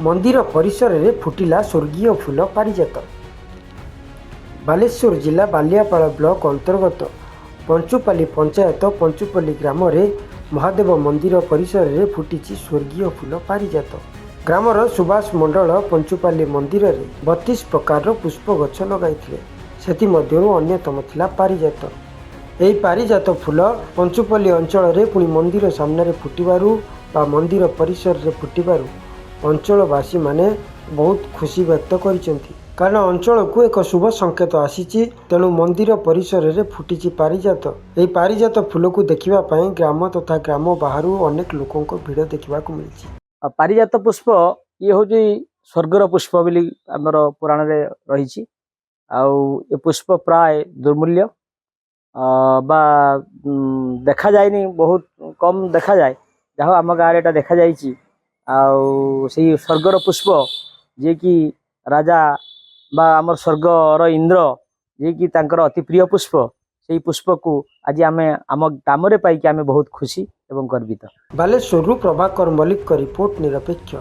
मंदिर परिसर रे फुटिला स्वर्गीय फूल पारिजात। बालेश्वर जिला बालियापाल ब्लॉक अंतर्गत पंचुपाली पंचायत पंचुपल्ली ग्राम रे महादेव मंदिर परिसर रे फुटी स्वर्गीय फूल पारिजात। ग्रामर सुभाष मंडल पंचुपाली मंदिर रे 32 प्रकार पुष्प गछ लगाइथिले। सेति मध्यरु अन्यतम थिला पारिजात। एही पारिजात फूल पंचुपल्ली अंचल रे पुणी मंदिर सामने फुटिबारु बा मंदिर परिसर रे फुटिबारु अंचलवासी माने बहुत खुशी व्यक्त करिसेंती। कारण अंचल को एक शुभ संकेत आसीची। तेणु मंदिर परिसर रे फुटी पारिजात। एही पारिजात फूल को देखिबा पई ग्राम तथा ग्राम बाहरु अनेक लोकों को भीड़ देखिबा को मिलची। पारिजात पुष्प ये हूँ स्वर्गर पुष्प बोली आमर पुराण रे रही। ए पुष्प प्राय दुर्मूल्य बा देखा जाए बहुत कम देखा जाए। जहाँ आम गाँव एटा देखा जाइए। से स्वर्गर पुष्प जे कि राजा बा आमर स्वर्गर इंद्र जे कि तांकर अति प्रिय पुष्प से पुष्प को आज आमे आम ग्राम रे पाई कि आमे बहुत खुशी एवं गर्वित। बालेश्वर प्रभाकर मल्लिक का रिपोर्ट निरपेक्ष।